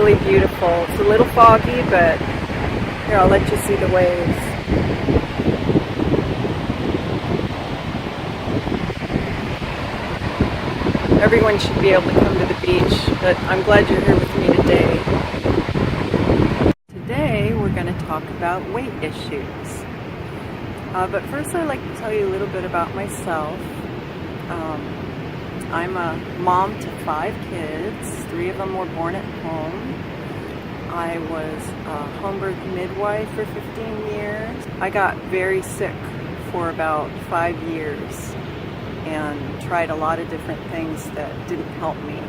really beautiful. It's a little foggy, but here, I'll let you see the waves. Everyone should be able to come to the beach, but I'm glad you're here with me today. Today we're going to talk about weight issues. But first I'd like to tell you a little bit about myself. I'm a mom to 5 kids. 3 of them were born at home. I was a home birth midwife for 15 years. I got very sick for about 5 years and tried a lot of different things that didn't help me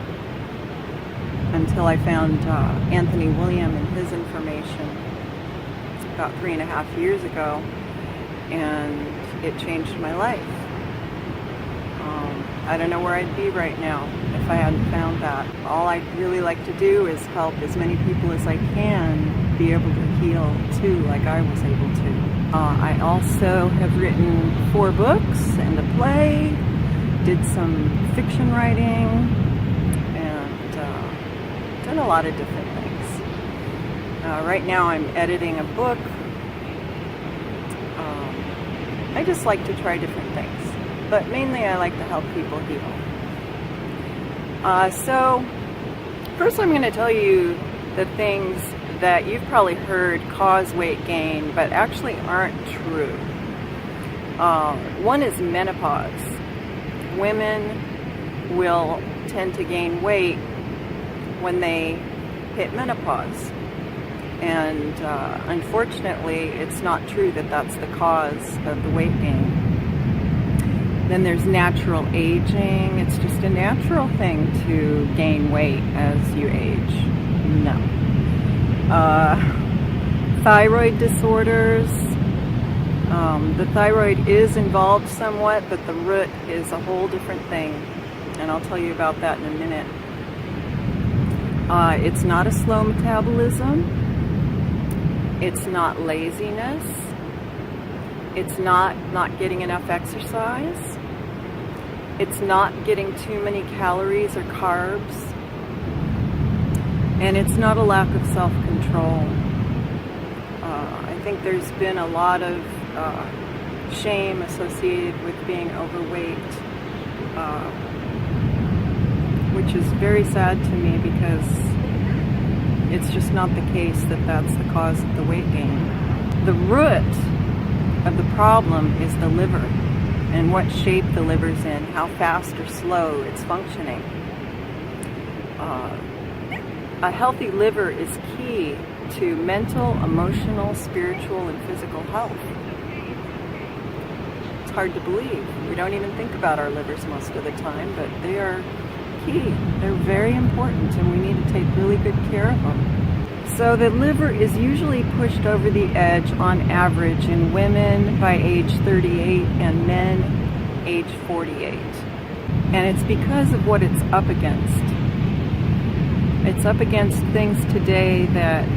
until I found Anthony William and his information about 3.5 years ago, and it changed my life. I don't know where I'd be right now if I hadn't found that. All I'd really like to do is help as many people as I can be able to heal too, like I was able to. I also have written 4 books and a play, did some fiction writing, and done a lot of different things. Right now I'm editing a book. I just like to try different things. But mainly I like to help people heal. So first I'm going to tell you the things that you've probably heard cause weight gain but actually aren't true. One is menopause. Women will tend to gain weight when they hit menopause. And unfortunately it's not true that that's the cause of the weight gain. Then there's natural aging. It's just a natural thing to gain weight as you age. No. Thyroid disorders. The thyroid is involved somewhat, but the root is a whole different thing. And I'll tell you about that in a minute. It's not a slow metabolism. It's not laziness. It's not getting enough exercise. It's not getting too many calories or carbs. And it's not a lack of self-control. I think there's been a lot of shame associated with being overweight, which is very sad to me because it's just not the case that that's the cause of the weight gain. The root of the problem is the liver and what shape the liver's in, how fast or slow it's functioning. A healthy liver is key to mental, emotional, spiritual, and physical health. It's hard to believe. We don't even think about our livers most of the time, but they are key. They're very important, and we need to take really good care of them. So the liver is usually pushed over the edge on average in women by age 38 and men age 48. And it's because of what it's up against. It's up against things today that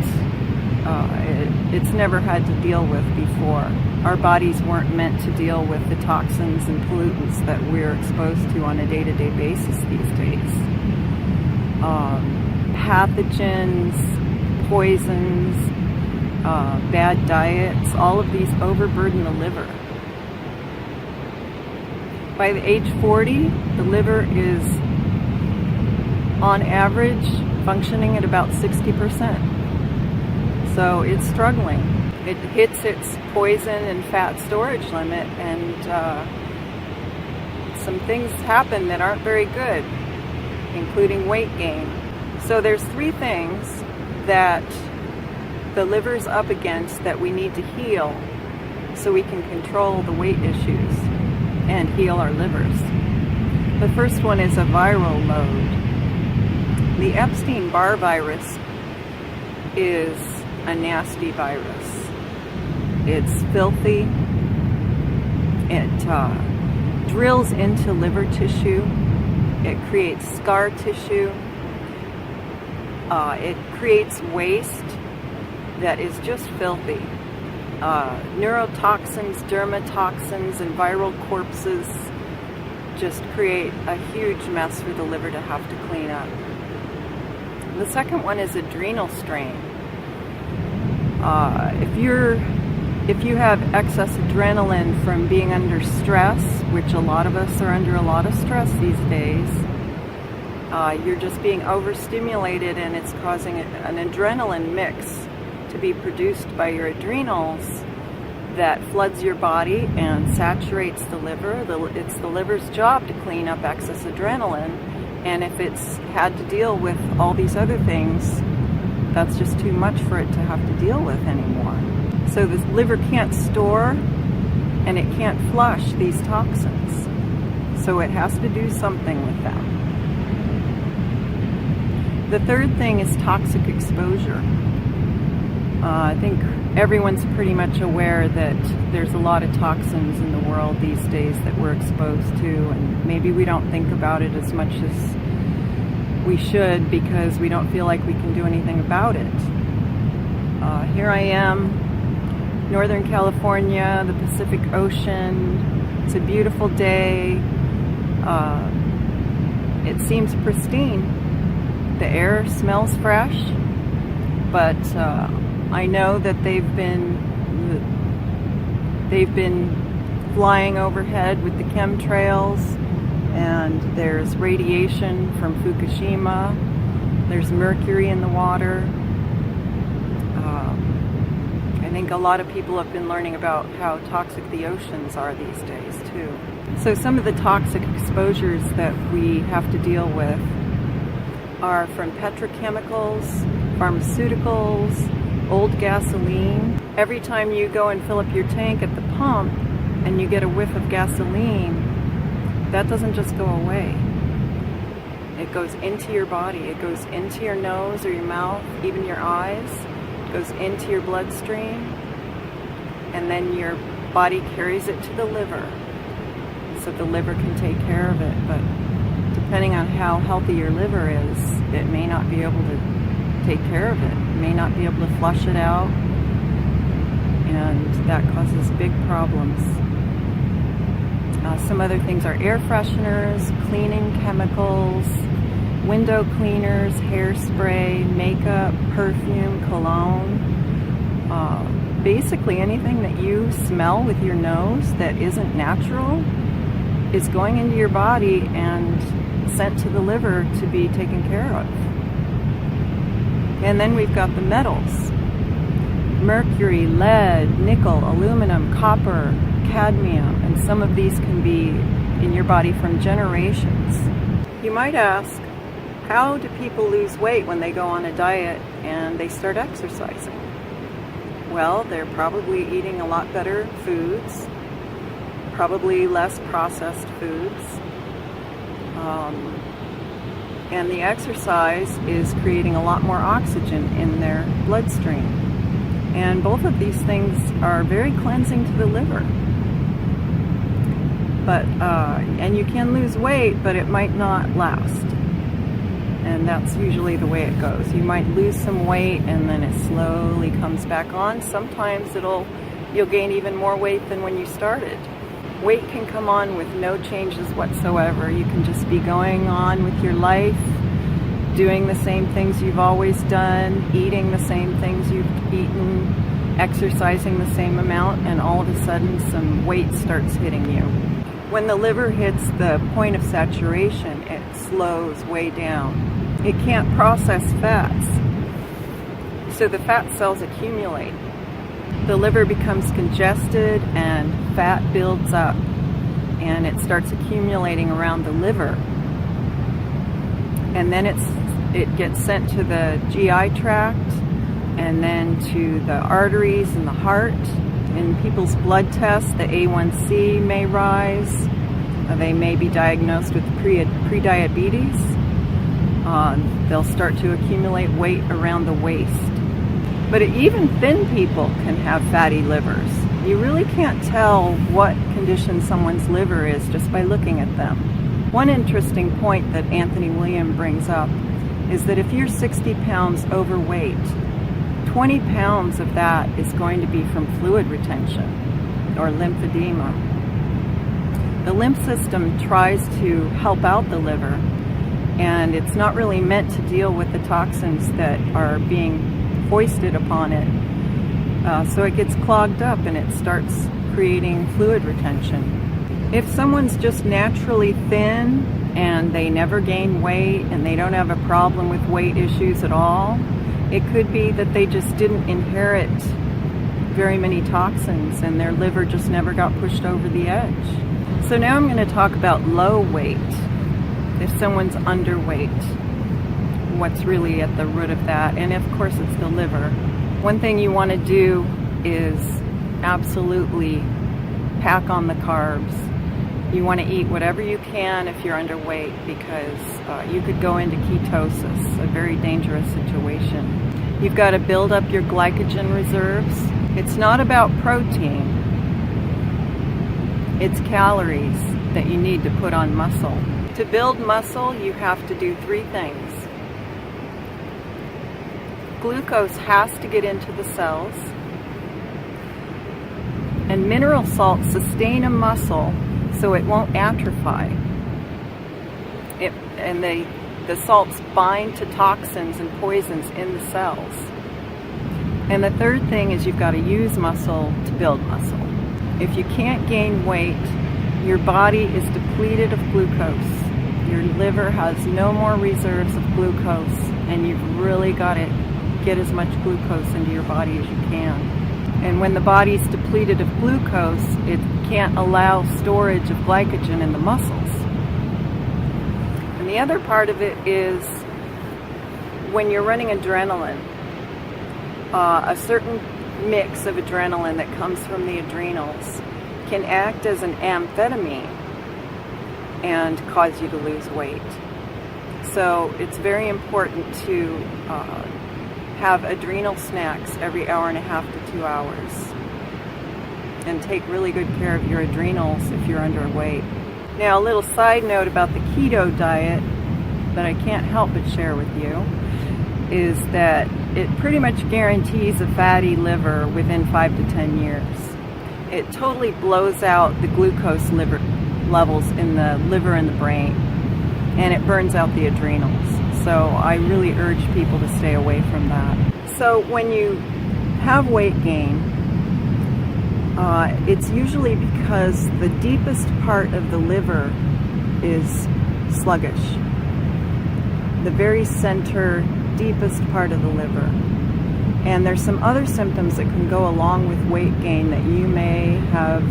it's never had to deal with before. Our bodies weren't meant to deal with the toxins and pollutants that we're exposed to on a day-to-day basis these days. Pathogens, poisons, bad diets, all of these overburden the liver. By the age 40, the liver is on average functioning at about 60%. So it's struggling. It hits its poison and fat storage limit, and some things happen that aren't very good, including weight gain. So there's 3 things that the liver's up against that we need to heal so we can control the weight issues and heal our livers. The first one is a viral load. The Epstein-Barr virus is a nasty virus. It's filthy. It drills into liver tissue. It creates scar tissue. It creates waste that is just filthy. Neurotoxins, dermatoxins, and viral corpses just create a huge mess for the liver to have to clean up. The second one is adrenal strain. If you have excess adrenaline from being under stress, which a lot of us are under a lot of stress these days, you're just being overstimulated, and it's causing an adrenaline mix to be produced by your adrenals that floods your body and saturates the liver. It's the liver's job to clean up excess adrenaline, and if it's had to deal with all these other things, that's just too much for it to have to deal with anymore. So the liver can't store and it can't flush these toxins. So it has to do something with them. The third thing is toxic exposure. I think everyone's pretty much aware that there's a lot of toxins in the world these days that we're exposed to, and maybe we don't think about it as much as we should because we don't feel like we can do anything about it. Here I am, Northern California, the Pacific Ocean. It's a beautiful day. It seems pristine. The air smells fresh, but I know that they've been flying overhead with the chemtrails, and there's radiation from Fukushima. There's mercury in the water. I think a lot of people have been learning about how toxic the oceans are these days too. So some of the toxic exposures that we have to deal with are from petrochemicals, pharmaceuticals, old gasoline. Every time you go and fill up your tank at the pump and you get a whiff of gasoline, that doesn't just go away. It goes into your body. It goes into your nose or your mouth, even your eyes. It goes into your bloodstream, and then your body carries it to the liver so the liver can take care of it. But depending on how healthy your liver is, it may not be able to take care of it. It may not be able to flush it out, and that causes big problems. Some other things are air fresheners, cleaning chemicals, window cleaners, hairspray, makeup, perfume, cologne. Basically anything that you smell with your nose that isn't natural is going into your body and sent to the liver to be taken care of. And then we've got the metals: mercury, lead, nickel, aluminum, copper, cadmium, and some of these can be in your body from generations. You might ask, how do people lose weight when they go on a diet and they start exercising? Well, they're probably eating a lot better foods, probably less processed foods, and the exercise is creating a lot more oxygen in their bloodstream. And both of these things are very cleansing to the liver. But and you can lose weight, but it might not last. And that's usually the way it goes. You might lose some weight and then it slowly comes back on. Sometimes you'll gain even more weight than when you started. Weight can come on with no changes whatsoever. You can just be going on with your life, doing the same things you've always done, eating the same things you've eaten, exercising the same amount, and all of a sudden some weight starts hitting you. When the liver hits the point of saturation, it slows way down. It can't process fats, so the fat cells accumulate. The liver becomes congested and fat builds up, and it starts accumulating around the liver. And then it gets sent to the GI tract, and then to the arteries and the heart. In people's blood tests, the A1C may rise. They may be diagnosed with prediabetes. They'll start to accumulate weight around the waist. But even thin people can have fatty livers. You really can't tell what condition someone's liver is just by looking at them. One interesting point that Anthony William brings up is that if you're 60 pounds overweight, 20 pounds of that is going to be from fluid retention or lymphedema. The lymph system tries to help out the liver, and it's not really meant to deal with the toxins that are being foisted upon it. So it gets clogged up and it starts creating fluid retention. If someone's just naturally thin and they never gain weight and they don't have a problem with weight issues at all, it could be that they just didn't inherit very many toxins and their liver just never got pushed over the edge. So now I'm going to talk about low weight. If someone's underweight, what's really at the root of that? And of course it's the liver. One thing you want to do is absolutely pack on the carbs. You want to eat whatever you can if you're underweight, because you could go into ketosis, a very dangerous situation. You've got to build up your glycogen reserves. It's not about protein. It's calories that you need to put on muscle. To build muscle, you have to do three things. Glucose has to get into the cells, and mineral salts sustain a muscle so it won't atrophy. The salts bind to toxins and poisons in the cells. And the third thing is you've got to use muscle to build muscle. If you can't gain weight, your body is depleted of glucose. Your liver has no more reserves of glucose, and you've really got to get as much glucose into your body as you can. And when the body's depleted of glucose, it can't allow storage of glycogen in the muscles. And the other part of it is when you're running adrenaline, a certain mix of adrenaline that comes from the adrenals can act as an amphetamine and cause you to lose weight. So it's very important to have adrenal snacks every hour and a half to 2 hours, and take really good care of your adrenals if you're underweight. Now, a little side note about the keto diet that I can't help but share with you is that it pretty much guarantees a fatty liver within 5 to 10 years. It totally blows out the glucose levels in the liver and the brain, and it burns out the adrenals. So I really urge people to stay away from that. So when you have weight gain, it's usually because the deepest part of the liver is sluggish. The very center, deepest part of the liver. And there's some other symptoms that can go along with weight gain that you may have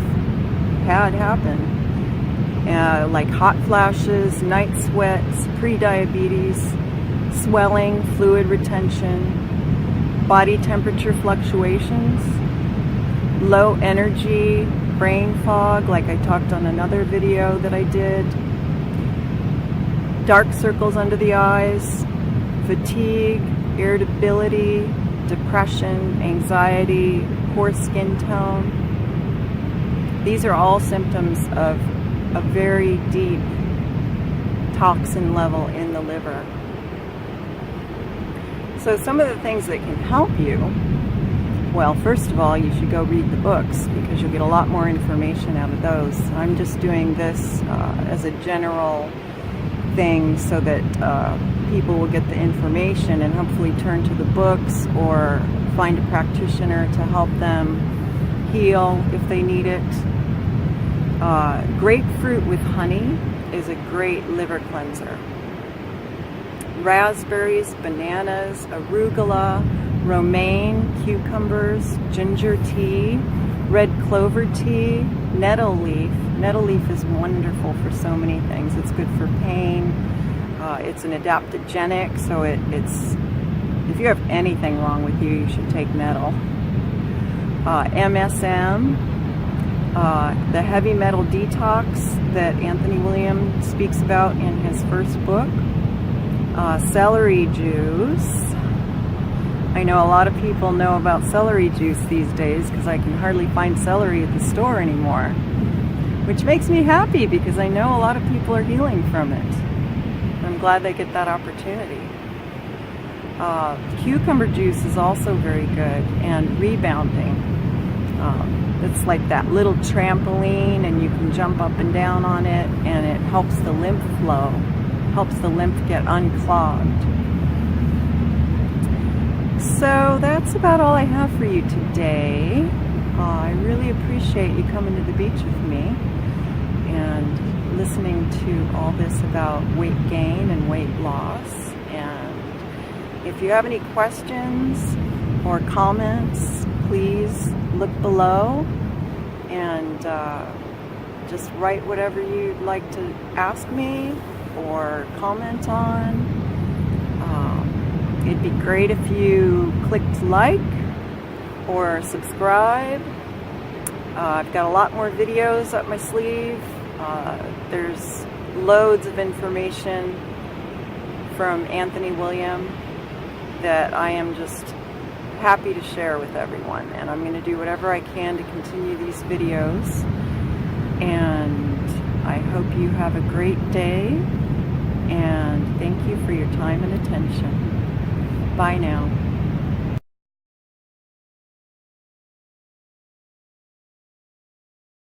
had happen. Like hot flashes, night sweats, pre-diabetes, swelling, fluid retention, body temperature fluctuations, low energy, brain fog, like I talked on another video that I did, dark circles under the eyes, fatigue, irritability, depression, anxiety, poor skin tone. These are all symptoms of a very deep toxin level in the liver. So some of the things that can help you, well, first of all, you should go read the books, because you'll get a lot more information out of those. I'm just doing this as a general thing so that people will get the information and hopefully turn to the books or find a practitioner to help them heal if they need it. Grapefruit with honey is a great liver cleanser. Raspberries, bananas, arugula, romaine, cucumbers, ginger tea, red clover tea, nettle leaf. Nettle leaf is wonderful for so many things. It's good for pain. It's an adaptogenic, so it's if you have anything wrong with you, you should take nettle. MSM, the heavy metal detox that Anthony William speaks about in his first book. Celery juice. I know a lot of people know about celery juice these days because I can hardly find celery at the store anymore, which makes me happy because I know a lot of people are healing from it. I'm glad they get that opportunity. Cucumber juice is also very good and rebounding. It's like that little trampoline, and you can jump up and down on it, and it helps the lymph flow. helps the lymph get unclogged. So that's about all I have for you today. I really appreciate you coming to the beach with me and listening to all this about weight gain and weight loss. And if you have any questions or comments, please look below and just write whatever you'd like to ask me or comment on. It'd be great if you clicked like or subscribe. I've got a lot more videos up my sleeve. There's loads of information from Anthony William that I am just happy to share with everyone, and I'm going to do whatever I can to continue these videos. And I hope you have a great day, and thank you for your time and attention. Bye now.